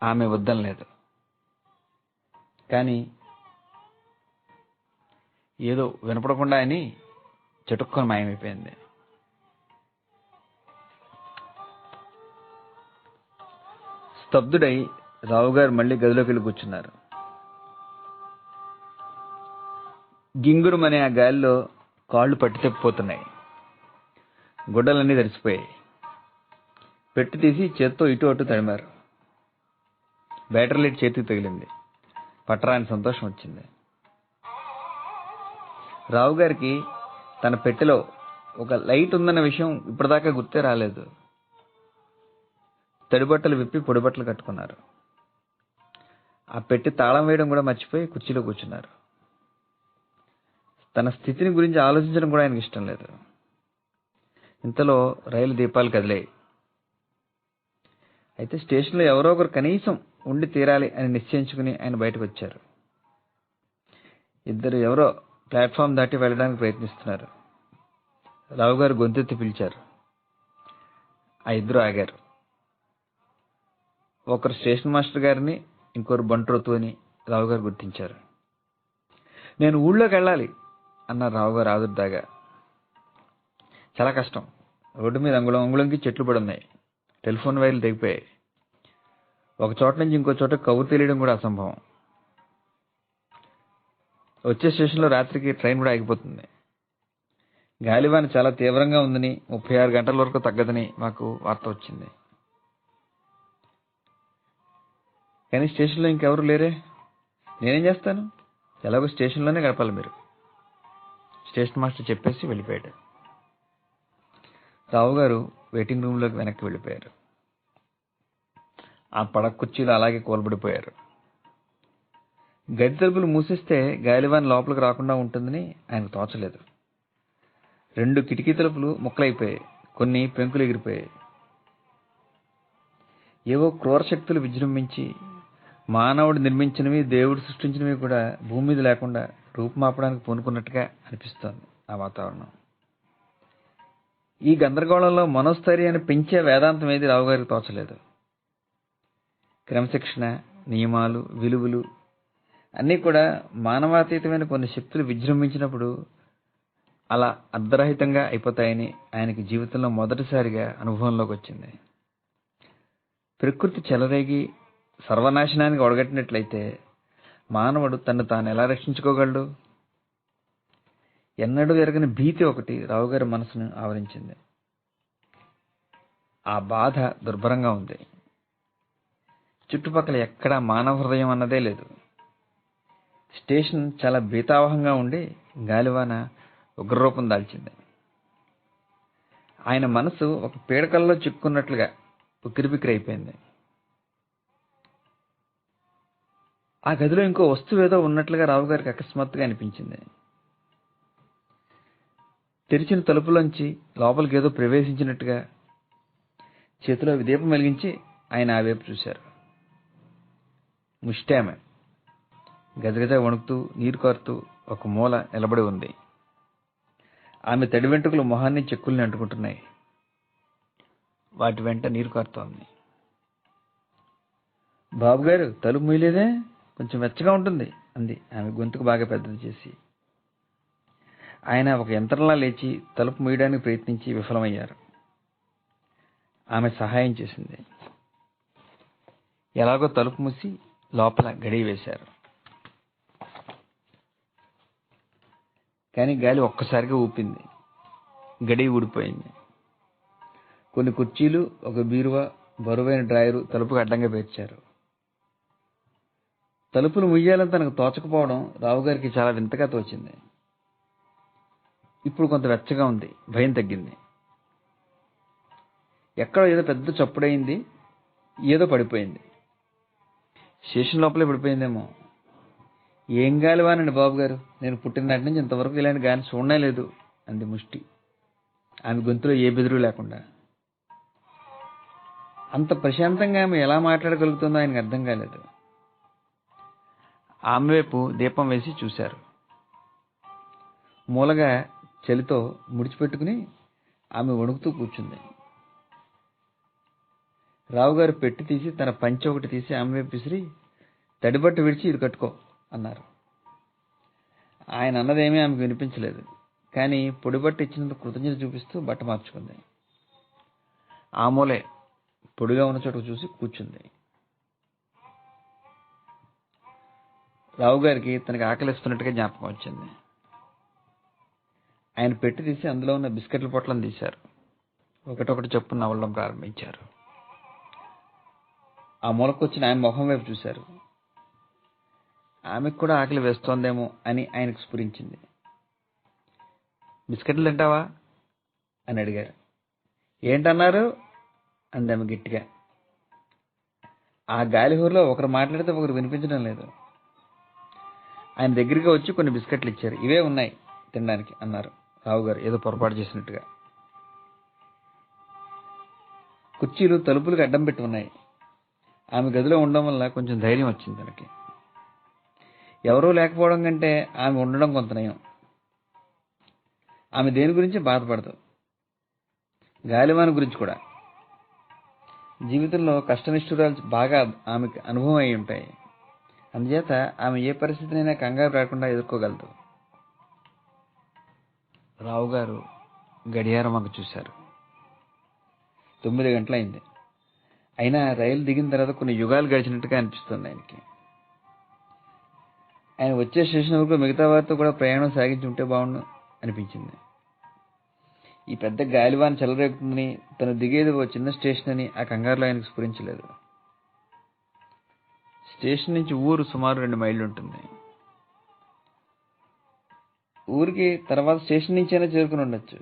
A: ఆమె వద్దనలేదు. కానీ ఏదో వినపడకుండా అని చటుక్కొని మాయమైపోయింది. స్తబ్దుడై రావు గారు మళ్ళీ గదిలోకి వెళ్ళి కూర్చున్నారు. గింగురుమనే ఆ గాలిలో కాళ్ళు పట్టి తెప్పిపోతున్నాయి. గుడ్డలన్నీ తడిసిపోయాయి. పెట్టి తీసి చేత్తో ఇటు అటు తడిమారు. బ్యాటరీ లైట్ చేతికి తగిలింది. పట్టరాని సంతోషం వచ్చింది. రావు గారికి తన పెట్టెలో ఒక లైట్ ఉందన్న విషయం ఇప్పటిదాకా గుర్తే రాలేదు. తడిబట్టలు విప్పి పొడిబట్టలు కట్టుకున్నారు. ఆ పెట్టి తాళం వేయడం కూడా మర్చిపోయి కుర్చీలో కూర్చున్నారు. తన స్థితిని గురించి ఆలోచించడం కూడా ఆయనకి ఇష్టం లేదు. ఇంతలో రైలు దీపాలు కదిలాయి. అయితే స్టేషన్లో ఎవరో ఒకరు కనీసం ఉండి తీరాలి అని నిశ్చయించుకుని ఆయన బయటకు వచ్చారు. ఇద్దరు ఎవరో ప్లాట్ఫామ్ దాటి వెళ్ళడానికి ప్రయత్నిస్తున్నారు. రావు గారు గొంతెత్తి పిలిచారు. ఆ ఇద్దరు ఆగారు. ఒకరు స్టేషన్ మాస్టర్ గారిని, ఇంకొకరు బంట్రోతు అని రావు గారు గుర్తించారు. నేను ఊళ్ళోకి వెళ్ళాలి అన్నారు రావు గారు ఆదుర్దాగా. చాలా కష్టం. రోడ్డు మీద అంగుళం అంగుళంకి చెట్లు పడి ఉన్నాయి. టెలిఫోన్ వైర్లు తెగిపోయాయి. ఒక చోట నుంచి ఇంకో చోట కబురు తెలియడం కూడా అసంభవం. వచ్చే స్టేషన్లో రాత్రికి ట్రైన్ కూడా ఆగిపోతుంది. గాలివాన చాలా తీవ్రంగా ఉందని, 36 గంటల వరకు తగ్గదని మాకు వార్త వచ్చింది. కానీ స్టేషన్లో ఇంకెవరు లేరే. నేనేం చేస్తాను? ఎలాగో స్టేషన్లోనే గడపాలి మీరు, స్టేషన్ మాస్టర్ చెప్పేసి వెళ్ళిపోయాడు. రావు గారు వెయిటింగ్ రూమ్లోకి వెనక్కి వెళ్ళిపోయారు. ఆ పడక కుర్చీలో అలాగే కూలబడిపోయారు. గది తలుపులు మూసేస్తే గాలివాన్ లోపలికి రాకుండా ఉంటుందని ఆయనకు తోచలేదు. 2 కిటికీ తలుపులు ముక్కలైపోయాయి. కొన్ని పెంకులు ఎగిరిపోయాయి. ఏవో క్రూర శక్తులు విజృంభించి మానవుడు నిర్మించినవి, దేవుడు సృష్టించినవి కూడా భూమి మీద లేకుండా రూపుమాపడానికి పూనుకున్నట్టుగా అనిపిస్తోంది ఆ వాతావరణం. ఈ గందరగోళంలో మనోస్థైర్యాన్ని పెంచే వేదాంతం ఏది రావు గారికి తోచలేదు. క్రమశిక్షణ, నియమాలు, విలువలు అన్నీ కూడా మానవాతీతమైన కొన్ని శక్తులు విజృంభించినప్పుడు అలా అర్ధరహితంగా అయిపోతాయని ఆయనకి జీవితంలో మొదటిసారిగా అనుభవంలోకి వచ్చింది. ప్రకృతి చెలరేగి సర్వనాశనానికి ఒడగట్టినట్లయితే మానవుడు తను తాను ఎలా రక్షించుకోగలడు? ఎన్నడూ ఎరగని భీతి ఒకటి రావు గారి మనసును ఆవరించింది. ఆ బాధ దుర్భరంగా ఉంది. చుట్టుపక్కల ఎక్కడా మానవ హృదయం అన్నదే లేదు. స్టేషన్ చాలా భీతావహంగా ఉండి గాలివాన ఉగ్రరూపం దాల్చింది. ఆయన మనసు ఒక పీడకల్లో చిక్కున్నట్లుగా ఉక్కిరిబిక్కిరైపోయింది. ఆ గదిలో ఇంకో వస్తువు ఏదో ఉన్నట్లుగా రావు గారికి అకస్మాత్తుగా అనిపించింది. తెరిచిన తలుపులోంచి లోపలికి ఏదో ప్రవేశించినట్టుగా చేతిలో దీపం వెలిగించి ఆయన ఆ వైపు చూశారు. ముష్టామె గజగజ వణుకుతూ నీరు కారుతూ ఒక మూల నిలబడి ఉంది. ఆమె తడి వెంట్రుకలు మొహాన్ని చెక్కుల్ని అంటుకుంటున్నాయి. వాటి వెంట నీరు కారుతోంది. బాబుగారు, తలుపు మూయలేదే, కొంచెం వెచ్చగా ఉంటుంది అంది ఆమె గొంతుకు బాగా పెద్దది చేసి. ఆయన ఒక యంత్రంలా లేచి తలుపు మూయడానికి ప్రయత్నించి విఫలమయ్యారు. ఆమె సహాయం చేసింది. ఎలాగో తలుపు మూసి లోపల గడియ వేశారు. కానీ గాలి ఒక్కసారిగా ఊపింది. గడియ ఊడిపోయింది. కొన్ని కుర్చీలు, ఒక బీరువా, బరువైన డ్రాయరు తలుపుకు అడ్డంగా పేర్చారు. తలుపులు ముయ్యాలని తనకు తోచకపోవడం రావుగారికి చాలా వింతగా తోచింది. ఇప్పుడు కొంత వెచ్చగా ఉంది. భయం తగ్గింది. ఎక్కడో ఏదో పెద్ద చప్పుడైంది. ఏదో పడిపోయింది. స్టేషన్ లోపలే పడిపోయిందేమో. ఏం గాలివానండి బాబుగారు, నేను పుట్టిననాటి నుంచి ఇంతవరకు ఇలాంటి గాలి చూడనే లేదు అంది ముష్టి, ఆమె గొంతులో ఏ బెదురు లేకుండా. అంత ప్రశాంతంగా ఆమె ఎలా మాట్లాడగలుగుతుందో ఆయనకు అర్థం కాలేదు. ఆమె వైపు దీపం వేసి చూశారు. మూలగా చలితో ముడిచిపెట్టుకుని ఆమె వణుకుతూ కూర్చుంది. రావుగారు పెట్టి తీసి తన పంచె ఒకటి తీసి ఆమె వైపు విసిరి, తడిబట్ట విడిచి ఇది కట్టుకో అన్నారు. ఆయన అన్నదేమీ ఆమెకు వినిపించలేదు. కానీ పొడిబట్ట ఇచ్చినందుకు కృతజ్ఞత చూపిస్తూ బట్ట మార్చుకుంది. ఆ మూలే పొడిగా ఉన్న చోట చూసి కూర్చుంది. రావుగారికి తనకి ఆకలిస్తున్నట్టుగా జ్ఞాపకం వచ్చింది. ఆయన పెట్టి తీసి అందులో ఉన్న బిస్కెట్ల పొట్లను తీశారు. ఒకటొకటి చొప్పున నవ్వడం ప్రారంభించారు. ఆ మూలకొచ్చిన ఆయన మొహం వైపు చూశారు. ఆమెకు కూడా ఆకలి వేస్తోందేమో అని ఆయనకు స్ఫురించింది. బిస్కెట్లు తింటావా అని అడిగారు. ఏంటన్నారు అంది ఆమె గట్టిగా. ఆ గాలిహోరులో ఒకరు మాట్లాడితే ఒకరు వినిపించడం లేదు. ఆయన దగ్గరికి వచ్చి కొన్ని బిస్కెట్లు ఇచ్చారు. ఇవే ఉన్నాయి తినడానికి అన్నారు రావుగారు ఏదో పొరపాటు చేసినట్టుగా. కుర్చీలు తలుపులకు అడ్డం పెట్టి ఉన్నాయి. ఆమె గదిలో ఉండడం వల్ల కొంచెం ధైర్యం వచ్చింది తనకి. ఎవరూ లేకపోవడం కంటే ఆమె ఉండడం కొంత నయం. ఆమె దేని గురించి బాధపడదు, గాలివాన గురించి కూడా. జీవితంలో కష్టనిష్ఠురాలు బాగా ఆమెకు అనుభవం అయి ఉంటాయి. అందుచేత ఆమె ఏ పరిస్థితినైనా కంగారు రాకుండా ఎదుర్కోగలదు. రావుగారు గడియారం వంక చూశారు. 9 గంటలైంది. అయినా రైలు దిగిన తర్వాత కొన్ని యుగాలు గడిచినట్టుగా అనిపిస్తుంది ఆయనకి. ఆయన వచ్చే స్టేషన్ వరకు మిగతా వారితో కూడా ప్రయాణం సాగించి ఉంటే బాగుండు అనిపించింది. ఈ పెద్ద గాలివాన చెలరేగుతుందని, తను దిగేది ఓ చిన్న స్టేషన్ అని ఆ కంగారులో ఆయనకు స్ఫురించలేదు. స్టేషన్ నుంచి ఊరు సుమారు 2 మైళ్ళు ఉంటుంది. ఊరికి తర్వాత స్టేషన్ నుంచైనా చేరుకుని ఉండొచ్చు.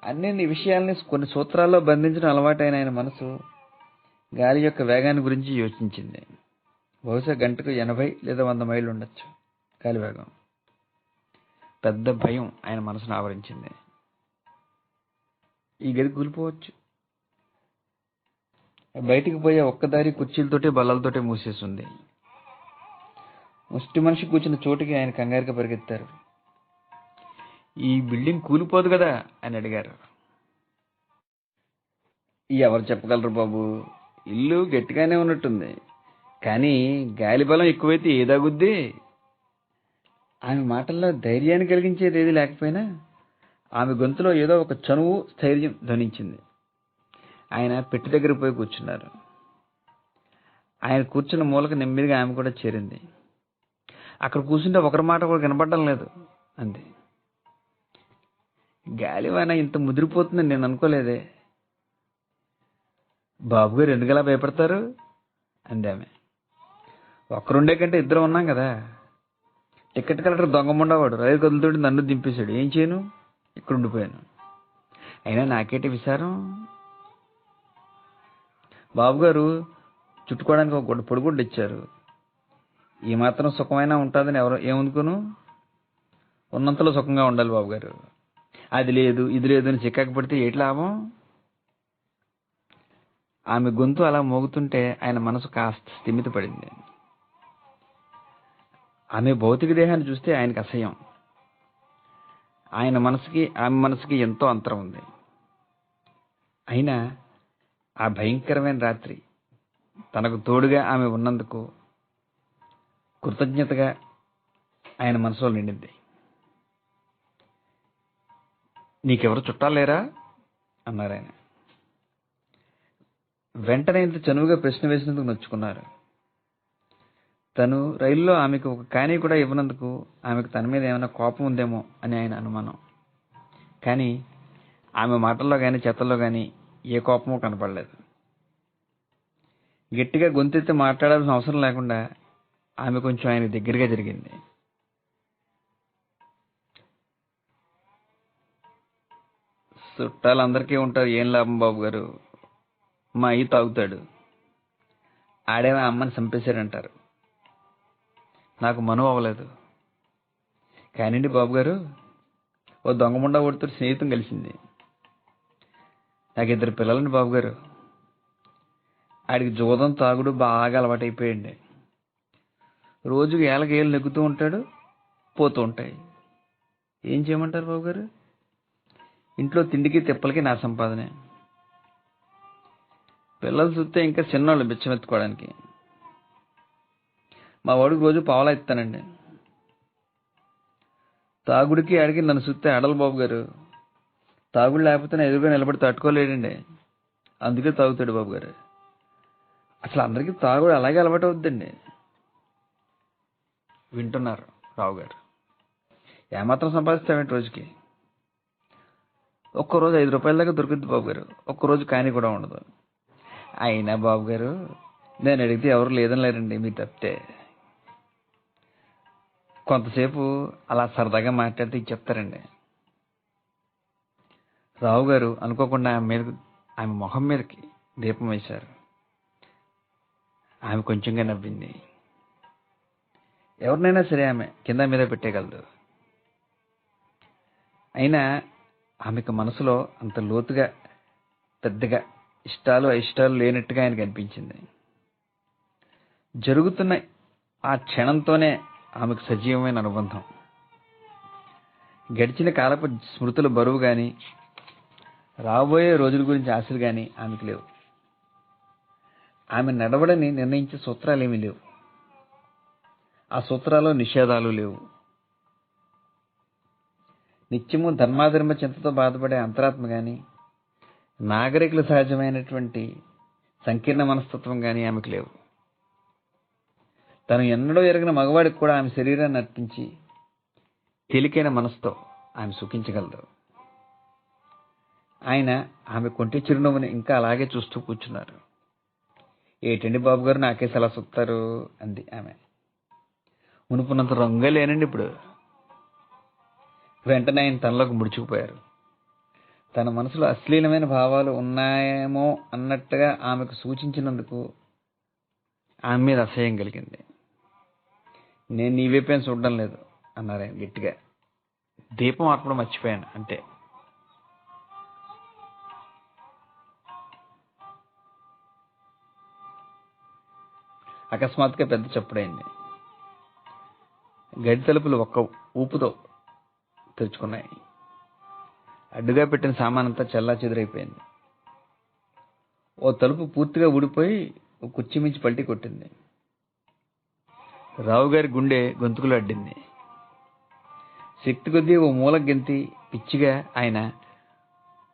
A: అన్ని విషయాల్ని కొన్ని సూత్రాల్లో బంధించడం అలవాటైన ఆయన మనసు గాలి యొక్క వేగాన్ని గురించి యోచించింది. బహుశా గంటకు 80 లేదా 100 మైళ్ళు ఉండొచ్చు గాలి వేగం. పెద్ద భయం ఆయన మనసును ఆవరించింది. ఈ గది కూలిపోవచ్చు. బయటికి పోయే ఒక్కదారి కుర్చీలతోటి బల్లలతోటి మూసేసింది. ముష్టి మనిషి కూర్చున్న చోటుకి ఆయన కంగారుగా పరిగెత్తారు. ఈ బిల్డింగ్ కూలిపోదు కదా అని అడిగారు. ఎవరు చెప్పగలరు బాబు, ఇల్లు గట్టిగానే ఉన్నట్టుంది, కానీ గాలి బలం ఎక్కువైతే ఏదాగుద్ది. ఆమె మాటల్లో ధైర్యాన్ని కలిగించేది ఏది లేకపోయినా ఆమె గొంతులో ఏదో ఒక చనువు, స్థైర్యం ధ్వనించింది. ఆయన పెట్టి దగ్గర పోయి కూర్చున్నారు. ఆయన కూర్చున్న మూలకు నెమ్మదిగా ఆమె కూడా చేరింది. అక్కడ కూర్చుంటే ఒకరి మాట కూడా వినపడడం లేదు అంది. గాలివాన ఇంత ముదిరిపోతుందని నేను అనుకోలేదే. బాబుగారు ఎందుకలా భయపడతారు అంది ఆమె. ఒక్కరుండే కంటే ఇద్దరు ఉన్నాం కదా. టికెట్ కలెక్టర్ దొంగముండవాడు రైలు కదులుతుంటే నన్ను దింపేశాడు. ఏం చేయను, ఇక్కడ ఉండిపోయాను. అయినా నాకేంటి విచారం. బాబుగారు చుట్టుకోవడానికి ఒక పొడిగుడ్డ ఇచ్చారు. ఈ మాత్రం సుఖమైనా ఉంటుందని ఎవరు ఏమనుకోను. ఉన్నంతలో సుఖంగా ఉండాలి బాబుగారు. అది లేదు ఇది లేదు అని చిక్కాకు పడితే ఏటి లాభం. ఆమె గొంతు అలా మోగుతుంటే ఆయన మనసు కాస్త స్థిమితపడింది. ఆమె భౌతిక దేహాన్ని చూస్తే ఆయనకు అసహ్యం. ఆమె మనసుకి ఎంతో అంతరం ఉంది. అయినా ఆ భయంకరమైన రాత్రి తనకు తోడుగా ఆమె ఉన్నందుకు కృతజ్ఞతగా ఆయన మనసులో నిండింది. నీకెవరు చుట్టాలు లేరా అన్నారు ఆయన. వెంటనే ఇంత చనువుగా ప్రశ్న వేసినందుకు నొచ్చుకున్నారు. తను రైల్లో ఆమెకు ఒక కాని కూడా ఇవ్వనందుకు ఆమెకు తన మీద ఏమైనా కోపం ఉందేమో అని ఆయన అనుమానం. కానీ ఆమె మాటల్లో కానీ చేతల్లో కానీ ఏ కోపమో కనపడలేదు. గట్టిగా గొంతెత్తి మాట్లాడాల్సిన అవసరం లేకుండా ఆమె కొంచెం ఆయన దగ్గరగా జరిగింది. చుట్టాలందరికీ ఉంటారు, ఏం లాభం బాబు గారు, మా అయ్యి తాగుతాడు, ఆడేమో అమ్మని చంపేశాడంటారు. నాకు మనువు అవ్వలేదు. కానివ్వండి బాబు గారు, ఓ దొంగముండా ఒడితో స్నేహితం కలిసింది. నాకు 2 పిల్లలండి బాబు గారు. ఆడికి జూదం తాగుడు బాగా అలవాటైపోయింది. రోజుకి ఏళ్ళకి నెగ్గుతూ ఉంటాడు, పోతూ ఉంటాయి. ఏం చేయమంటారు బాబు గారు? ఇంట్లో తిండికి తిప్పలకి నా సంపాదనే. పిల్లలు చూస్తే ఇంకా చిన్నోళ్ళు బిచ్చమెత్తుకోవడానికి. మా వాడికి రోజు పావలా ఇస్తానండి. తాగుడికి ఆడికి నన్ను చూస్తే అడలు బాబు గారు. తాగుడు లేకపోతే నా ఎదురుగా నిలబడి తట్టుకోలేడండి, అందుకే తాగుతాడు బాబు గారు. అసలు అందరికీ తాగుడు అలాగే అలవాటు అవుద్దండి. వింటున్నారు రావు గారు. ఏమాత్రం సంపాదిస్తామేంటి రోజుకి? ఒక్కరోజు 5 రూపాయల దాకా దొరుకుద్ది బాబు గారు, ఒక్కరోజు కానీ కూడా ఉండదు. అయినా బాబు గారు, నేను అడిగితే ఎవరు లేదని లేరండి, మీరు తప్పితే. కొంతసేపు అలా సరదాగా మాట్లాడితే చెప్తారండి. రావు గారు అనుకోకుండా ఆమె మొహం మీదకి దీపం వేశారు. ఆమె కొంచెంగా నవ్వింది. ఎవరినైనా సరే ఆమె కింద మీద పెట్టేయగలదు. అయినా ఆమెకు మనసులో అంత లోతుగా పెద్దగా ఇష్టాలు అయిష్టాలు లేనట్టుగా ఆయనకు అనిపించింది. జరుగుతున్న ఆ క్షణంతోనే ఆమెకు సజీవమైన అనుబంధం. గడిచిన కాలపు స్మృతుల బరువు కానీ రాబోయే రోజుల గురించి ఆశలు కానీ ఆమెకు లేవు. ఆమె నడవడని నిర్ణయించే సూత్రాలు ఏమీ లేవు. ఆ సూత్రాల్లో నిషేధాలు లేవు. నిత్యము ధర్మాధర్మ చింతతో బాధపడే అంతరాత్మ కానీ నాగరికుల సహజమైనటువంటి సంకీర్ణ మనస్తత్వం కానీ ఆమెకు లేవు. తను ఎన్నడో ఎరగిన మగవాడికి కూడా ఆమె శరీరాన్ని అర్పించి తేలికైన మనసుతో ఆమె సుఖించగలదు. ఆయన ఆమె కొంటి చిరునవ్వుని ఇంకా అలాగే చూస్తూ కూర్చున్నారు. ఏటండి బాబు గారు, నాకేసి అలా చూస్తారు అంది ఆమె. మునుపున్నంత రంగే లేనండి ఇప్పుడు. వెంటనే ఆయన తనలోకి ముడుచుకుపోయారు. తన మనసులో అశ్లీలమైన భావాలు ఉన్నాయేమో అన్నట్టుగా ఆమెకు సూచించినందుకు ఆమె మీద అసహ్యం కలిగింది. నేను నీ వైపేం చూడడం లేదు అన్నారు ఆయన గట్టిగా. దీపం ఆర్పడం మర్చిపోయాను అంతే. అకస్మాత్తుగా పెద్ద చప్పుడైంది. గడి తలుపులు ఒక్క ఊపుతో తెరుచుకున్నాయి. అడ్డుగా పెట్టిన సామానంతా చల్లా చెదురైపోయింది. ఓ తలుపు పూర్తిగా ఊడిపోయి ఓ కుర్చీ మించి పల్టీ కొట్టింది. రావు గారి గుండె గొంతుకులు అడ్డింది. శక్తి కొద్దీ ఓ మూల గెంతి పిచ్చిగా ఆయన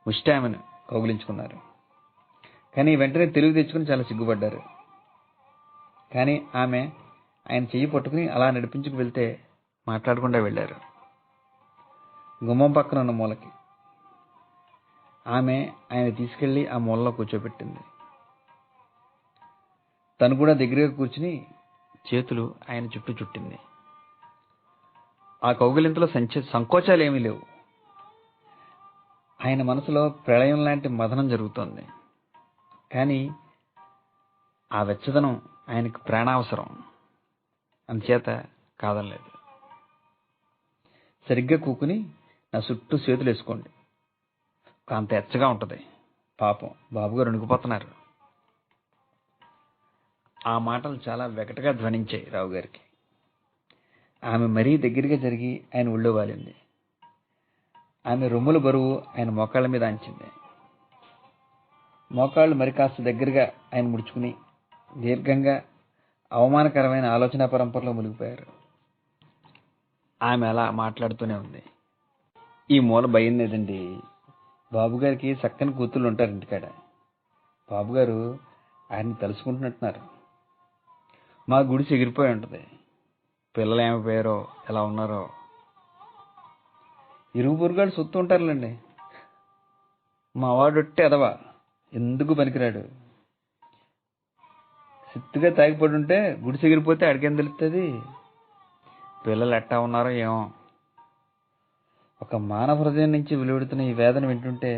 A: ముష్టామెను కౌగిలించుకున్నారు. కానీ వెంటనే తెలివి తెచ్చుకుని చాలా సిగ్గుపడ్డారు. కానీ ఆమె ఆయన చెయ్యి పట్టుకుని అలా నడిపించుకు వెళ్తే మాట్లాడకుండా వెళ్ళారు. గుమ్మం పక్కన ఉన్న మూలకి ఆమె ఆయన తీసుకెళ్లి ఆ మూలలో కూర్చోబెట్టింది. తను కూడా దగ్గరగా కూర్చుని చేతులు ఆయన చుట్టూ చుట్టింది. ఆ కౌగిలింతలో సంకోచాలు ఏమీ లేవు. ఆయన మనసులో ప్రళయం లాంటి మదనం జరుగుతోంది. కానీ ఆ వెచ్చదనం ఆయనకు ప్రాణావసరం, అందుచేత కాదనలేదు. సరిగ్గా కూకుని నా చుట్టూ చేతులు వేసుకోండి, కాంత ఎచ్చగా ఉంటుంది. పాపం బాబుగారు వణికిపోతున్నారు. ఆ మాటలు చాలా వెగటగా ధ్వనించాయి రావు గారికి. ఆమె మరీ దగ్గరగా జరిగి ఆయన ఒళ్ళో వాలింది. ఆమె రొమ్ముల బరువు ఆయన మోకాళ్ళ మీద అంచింది. మోకాళ్ళు మరి కాస్త దగ్గరగా ఆయన ముడుచుకుని దీర్ఘంగా అవమానకరమైన ఆలోచన పరంపరలో మునిగిపోయారు. ఆమె అలా మాట్లాడుతూనే ఉంది. ఈ మూల భయం లేదండి, బాబుగారికి చక్కని కూతుళ్ళు ఉంటారు ఇంటికాడ. బాబుగారు ఆయన్ని తలుసుకుంటున్నట్టున్నారు. మా గుడిసి ఎగిరిపోయి ఉంటుంది. పిల్లలు ఏమైపోయారో ఎలా ఉన్నారో. ఇరుగు పొరుగుగాడు సొత్తు ఉంటారులేండి. మా వాడొట్టే ఎదవా, ఎందుకు పనికిరాడు. సిత్తుగా తాగిపడి ఉంటే గుడిసె ఎగిరిపోతే అడిగేం తెలుస్తుంది. పిల్లలు ఎట్టా ఉన్నారో ఏమో. ఒక మానవ హృదయం నుంచి వెలువడుతున్న ఈ వేదన వింటుంటే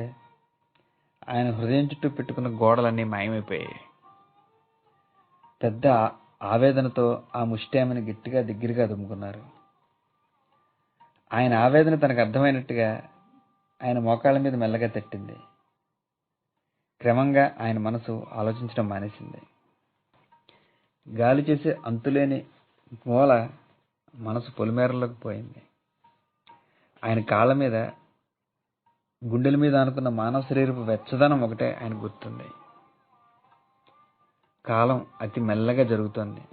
A: ఆయన హృదయం చుట్టూ పెట్టుకున్న గోడలన్నీ మాయమైపోయాయి. పెద్ద ఆవేదనతో ఆ ముష్టి ఆమెను గట్టిగా దగ్గరగా దుమ్ముకున్నారు. ఆయన ఆవేదన తనకు అర్థమైనట్టుగా ఆయన మోకాళ్ళ మీద మెల్లగా తట్టింది. క్రమంగా ఆయన మనసు ఆలోచించడం మానేసింది. గాలి చేసే అంతులేని మూల మనసు పొలిమేరలోకి పోయింది. ఆయన కాళ్ళ మీద, గుండెల మీద అనుకున్న మానవ శరీరపు వెచ్చదనం ఒకటే ఆయన గుర్తుంది. కాలం అతి మెల్లగా జరుగుతోంది.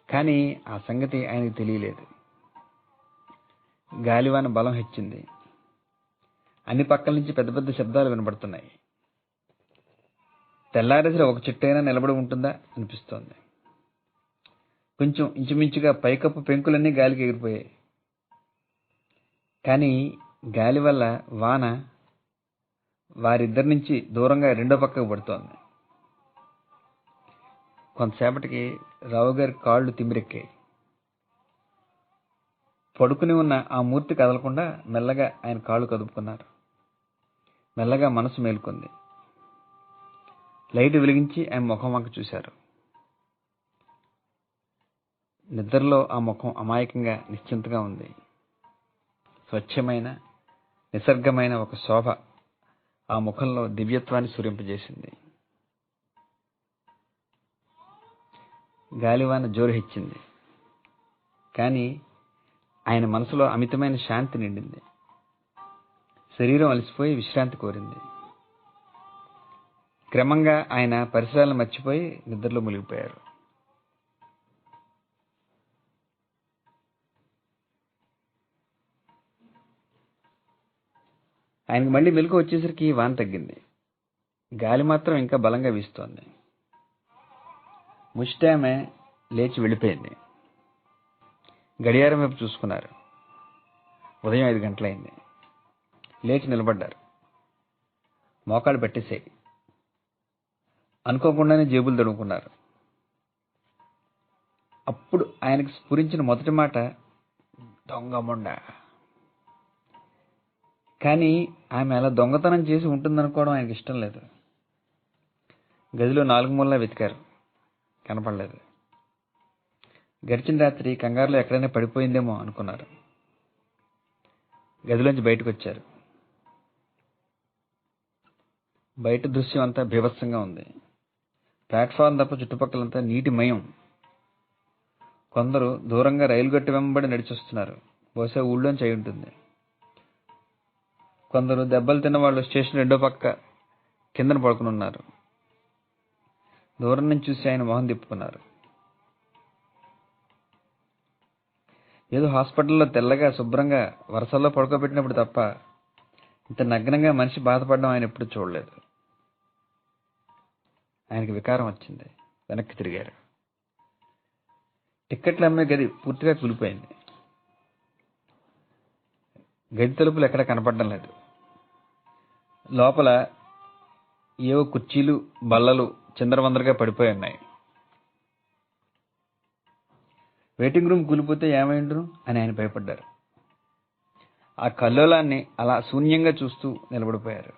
A: కానీ ఆ సంగతి ఆయనకు తెలియలేదు. గాలివాన బలం హెచ్చింది. అన్ని పక్కల నుంచి పెద్ద పెద్ద శబ్దాలు వినబడుతున్నాయి. తెల్లారేసరి ఒక చెట్టైనా నిలబడి ఉంటుందా అనిపిస్తోంది. కొంచెం ఇంచుమించుగా పైకప్పు పెంకులన్నీ గాలికి ఎగిరిపోయాయి. కానీ గాలి వల్ల వాన వారిద్దరి నుంచి దూరంగా రెండో పక్కకు పడుతోంది. కొంతసేపటికి రావు గారి కాళ్ళు తిమ్మిరెక్కాయి. పడుకుని ఉన్న ఆ మూర్తి కదలకుండా మెల్లగా ఆయన కాళ్ళు కదుపుకున్నారు. మెల్లగా మనసు మేలుకుంది. లైట్ వెలిగించి ఆయన ముఖం వంక చూశారు. నిద్రలో ఆ ముఖం అమాయకంగా నిశ్చింతగా ఉంది. స్వచ్ఛమైన నిసర్గమైన ఒక శోభ ఆ ముఖంలో దివ్యత్వాన్ని స్ఫురింపజేసింది. గాలివాన జోరు హెచ్చింది. కానీ ఆయన మనసులో అమితమైన శాంతి నిండింది. శరీరం అలసిపోయి విశ్రాంతి కోరింది. క్రమంగా ఆయన పరిసరాలను మర్చిపోయి నిద్రలో మునిగిపోయారు. ఆయనకు మళ్ళీ మెలకు వచ్చేసరికి వాన తగ్గింది. గాలి మాత్రం ఇంకా బలంగా వీస్తోంది. ముష్టి ఆమె లేచి వెళ్ళిపోయింది. గడియారం వైపు చూసుకున్నారు. ఉదయం 5 గంటలైంది. లేచి నిలబడ్డారు. మోకాళ్ళు పెట్టేసాయి. అనుకోకుండానే జేబులు తడుముకున్నారు. అప్పుడు ఆయనకు స్ఫురించిన మొదటి మాట దొంగముండ. కానీ ఆమె అలా దొంగతనం చేసి ఉంటుందనుకోవడం ఆయనకి ఇష్టం లేదు. గదిలో 4 మూలలా వెతికారు. కనపడలేదు. గడిచిన రాత్రి కంగారులో ఎక్కడైనా పడిపోయిందేమో అనుకున్నారు. గదిలోంచి బయటకు వచ్చారు. బయట దృశ్యం అంతా బీభత్సంగా ఉంది. ప్లాట్ఫారం తప్ప చుట్టుపక్కలంతా నీటిమయం. కొందరు దూరంగా రైలు గట్టు వెంబడి నడిచొస్తున్నారు. బహుశా ఊళ్ళోంచి అయి ఉంటుంది. కొందరు దెబ్బలు తిన్న వాళ్ళు స్టేషన్ రెండో పక్క కిందన పడుకుని ఉన్నారు. దూరం నుంచి చూసి ఆయన మొహం తిప్పుకున్నారు. ఏదో హాస్పిటల్లో తెల్లగా శుభ్రంగా వరుసల్లో పడుకోబెట్టినప్పుడు తప్ప ఇంత నగ్నంగా మనిషి బాధపడడం ఆయన ఎప్పుడు చూడలేదు. ఆయనకి వికారం వచ్చింది. వెనక్కి తిరిగారు. టిక్కెట్లు అమ్మే గది పూర్తిగా కూలిపోయింది. గది తలుపులు ఎక్కడ కనపడడం లేదు. లోపల ఏవో కుర్చీలు, బల్లలు చిందరవందరగా పడిపోయి ఉన్నాయి. వెయిటింగ్ రూమ్ కూలిపోతే ఏమైండును అని ఆయన భయపడ్డారు. ఆ కల్లోలాన్ని అలా శూన్యంగా చూస్తూ నిలబడిపోయారు.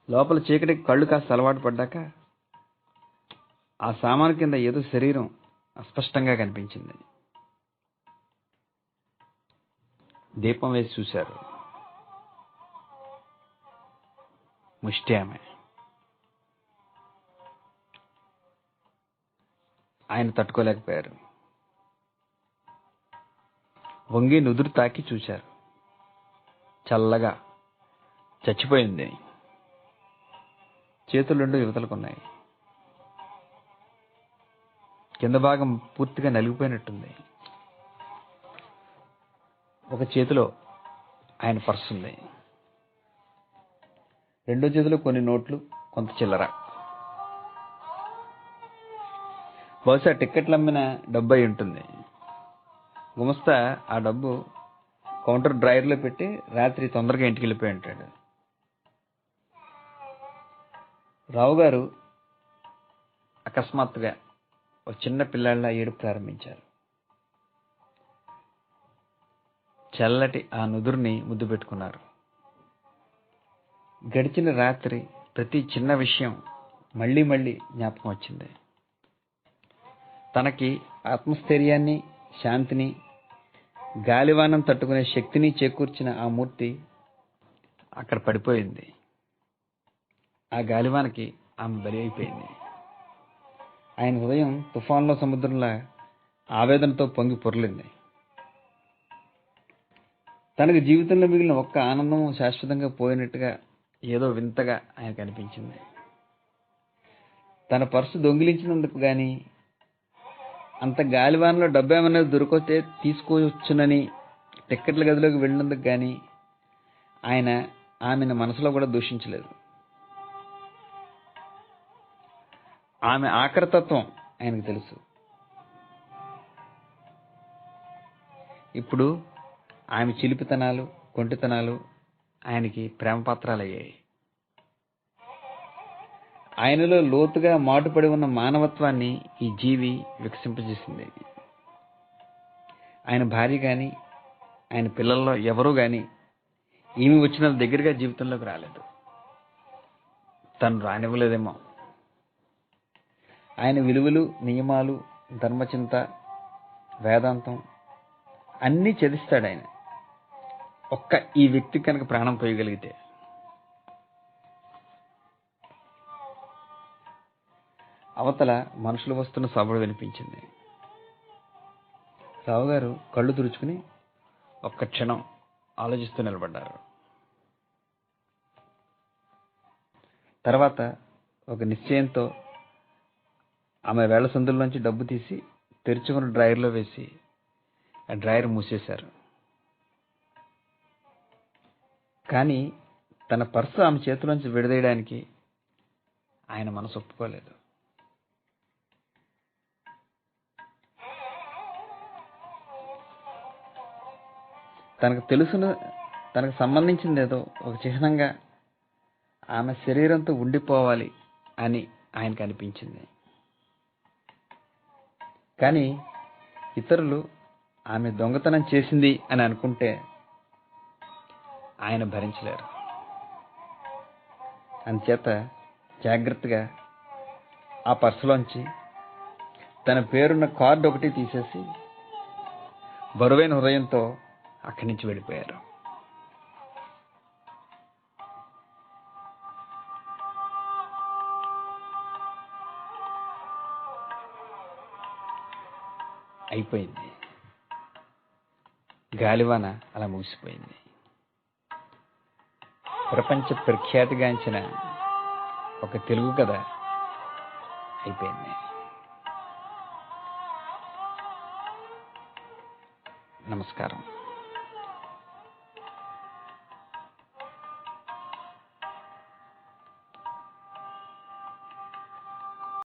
A: లోపల చీకటికి కళ్ళు కాస్త అలవాటు పడ్డాక ఆ సామాను కింద ఏదో శరీరం అస్పష్టంగా కనిపించింది. దీపం వేసి చూశారు. ముష్టి ఆమె. ఆయన తట్టుకోలేకపోయారు. వంగి నుదురు తాకి చూశారు. చల్లగా చచ్చిపోయింది. చేతులు రెండు యువతలకున్నాయి. కింద భాగం పూర్తిగా నలిగిపోయినట్టుంది. ఒక చేతిలో ఆయన పర్సు ఉంది. రెండో చేతిలో కొన్ని నోట్లు, కొంత చిల్లర. బహుశా టిక్కెట్లు అమ్మిన డబ్బు అయి ఉంటుంది. గుమస్తా ఆ డబ్బు కౌంటర్ డ్రాయర్లో పెట్టి రాత్రి తొందరగా ఇంటికి వెళ్ళిపోయి ఉంటాడు. రావు గారు అకస్మాత్తుగా ఒక చిన్న పిల్లాళ్ళ ఏడుపు ప్రారంభించారు. చల్లటి ఆ నుదురుని ముద్దు పెట్టుకున్నారు. గడిచిన రాత్రి ప్రతి చిన్న విషయం మళ్ళీ మళ్ళీ జ్ఞాపకం వచ్చింది. తనకి ఆత్మస్థైర్యాన్ని, శాంతిని, గాలివానం తట్టుకునే శక్తిని చేకూర్చిన ఆ మూర్తి అక్కడ పడిపోయింది. ఆ గాలివానకి ఆమె బలి అయిపోయింది. ఆయన హృదయం తుఫాన్లో సముద్రంలా ఆవేదనతో పొంగి పొర్లింది. తనకు జీవితంలో మిగిలిన ఒక్క ఆనందం శాశ్వతంగా పోయినట్టుగా ఏదో వింతగా ఆయనకు అనిపించింది. తన పర్సు దొంగిలించినందుకు గాని, అంత గాలివానలో డబ్బు ఏమన్నా దొరికితే తీసుకోవచ్చునని టిక్కెట్ల గదిలోకి వెళ్ళినందుకు గాని ఆయన ఆమెను మనసులో కూడా దూషించలేదు. ఆమె ఆఖరితత్వం ఆయనకు తెలుసు. ఇప్పుడు ఆమె చిలిపితనాలు, కొంటితనాలు ఆయనకి ప్రేమపాత్రాలయ్యాయి. ఆయనలో లోతుగా మాటుపడి ఉన్న మానవత్వాన్ని ఈ జీవి వికసింపజేసింది. ఆయన భార్య గాని, ఆయన పిల్లల్లో ఎవరూ గాని ఈమె వచ్చిన దగ్గరగా జీవితంలోకి రాలేదు. తను రానివ్వలేదేమో. ఆయన విలువలు, నియమాలు, ధర్మచింత, వేదాంతం అన్నీ చదిస్తాడు ఆయన. ఒక్క ఈ వ్యక్తి కనుక ప్రాణం పోయగలిగితే. అవతల మనుషులు వస్తున్న సభడు వినిపించింది. రావు గారు కళ్ళు తుడుచుకుని ఒక్క క్షణం ఆలోచిస్తూ నిలబడ్డారు. తర్వాత ఒక నిశ్చయంతో ఆమె వేళ్ల సందుల్లోంచి డబ్బు తీసి తెరుచుకున్న డ్రాయర్లో వేసి ఆ డ్రాయర్ మూసేశారు. కానీ తన పర్సు ఆమె చేతిలోంచి విడదీయడానికి ఆయన మనసు ఒప్పుకోలేదు. తనకు సంబంధించింది ఏదో ఒక చిహ్నంగా ఆమె శరీరంతో ఉండిపోవాలి అని ఆయనకు అనిపించింది. కానీ ఇతరులు ఆమె దొంగతనం చేసింది అని అనుకుంటే ఆయన భరించలేరు. అందుచేత జాగ్రత్తగా ఆ పర్సులోంచి తన పేరున్న కార్డు ఒకటి తీసేసి బరువైన హృదయంతో అక్కడి నుంచి వెళ్ళిపోయారు. అయిపోయింది. గాలివాన అలా ముగిసిపోయింది. ప్రపంచ ప్రఖ్యాతిగాంచిన ఒక తెలుగు కథ అయిపోయింది. నమస్కారం.